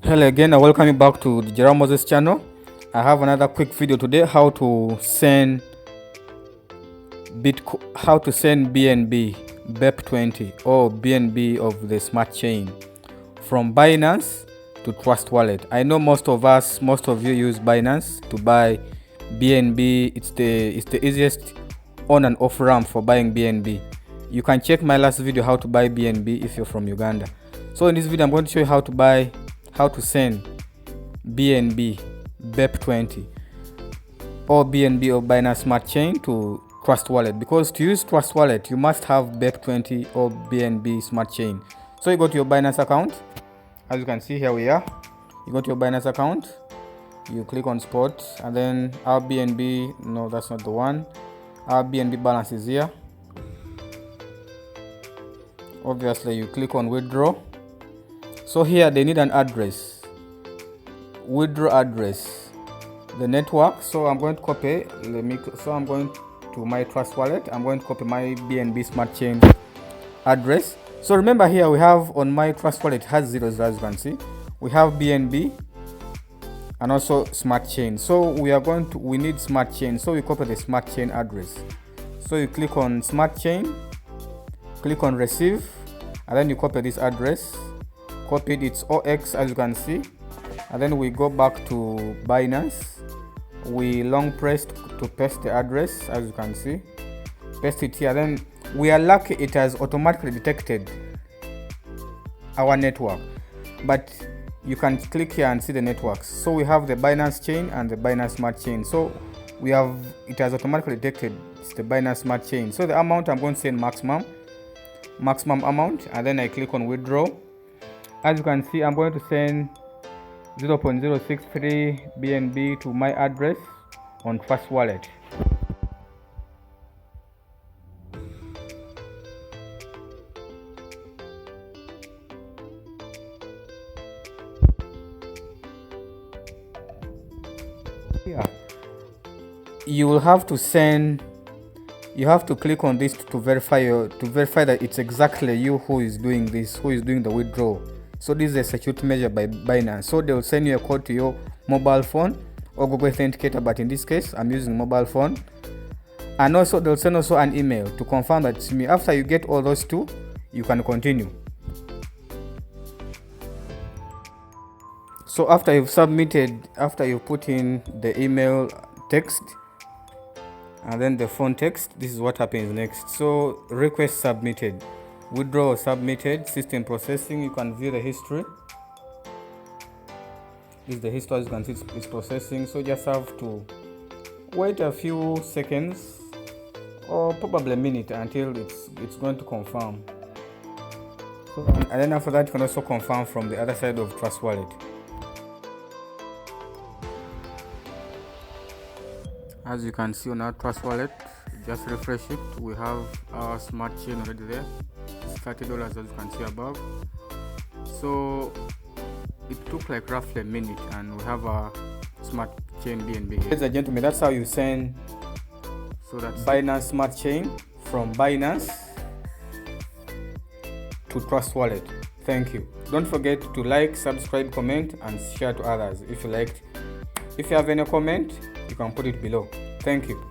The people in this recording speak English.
Hello again, and welcome you back to the Moses channel. I have another quick video today, how to send Bnb Bep20 or Bnb of the smart chain from Binance to Trust Wallet. I know most of you use Binance to buy Bnb. It's the easiest on and off ramp for buying Bnb. You can check my last video how to buy Bnb if you're from Uganda. So in this video I'm going to show you how to send Bnb Bep20 or Bnb of Binance Smart Chain to Trust Wallet, because to use Trust Wallet you must have Bep20 or Bnb Smart Chain. So you go to your Binance account. As you can see, here we are. You go to your Binance account, you click on spot, and then our Bnb, no, that's not the one. Our Bnb balance is here. Obviously you click on withdraw. So here they need an address, withdraw address, the network. So I'm going to copy, I'm going to my Trust Wallet. I'm going to copy my Bnb Smart Chain address. So remember, here we have on my Trust Wallet, it has zeros, as you can see. We have Bnb and also Smart Chain. So we need Smart Chain. So we copy the Smart Chain address. So you click on Smart Chain, click on receive, and then you copy this address. Copied, it's OX, as you can see, and then we go back to Binance. We long press to paste the address, as you can see. Paste it here. Then we are lucky it has automatically detected our network, but you can click here and see the networks. So we have the Binance chain and the Binance Smart Chain. So it has automatically detected it's the Binance Smart Chain. So the amount I'm going to send maximum amount, and then I click on withdraw. As you can see, I'm going to send 0.063 Bnb to my address on Trust Wallet. Yeah. You will have to send. You have to click on this to verify that it's exactly you who is doing this, who is doing the withdrawal. So this is a security measure by Binance. So they will send you a code to your mobile phone or Google Authenticator, but in this case I'm using mobile phone. And also they'll send also an email to confirm that it's me. After you get all those two, you can continue. So after you've put in the email text and then the phone text, this is what happens next. So request submitted, withdrawal submitted, system processing. You can view the history. This is the history, as you can see, it's processing. So just have to wait a few seconds or probably a minute until it's going to confirm. So, and then after that you can also confirm from the other side of Trust Wallet. As you can see on our Trust Wallet, just refresh it. We have our Smart Chain already there. It's $30, as you can see above. So it took like roughly a minute, and we have our Smart Chain Bnb. Ladies and gentlemen, that's how you send Binance Smart Chain from Binance to Trust Wallet. Thank you. Don't forget to like, subscribe, comment, and share to others if you liked. If you have any comment, you can put it below. Thank you.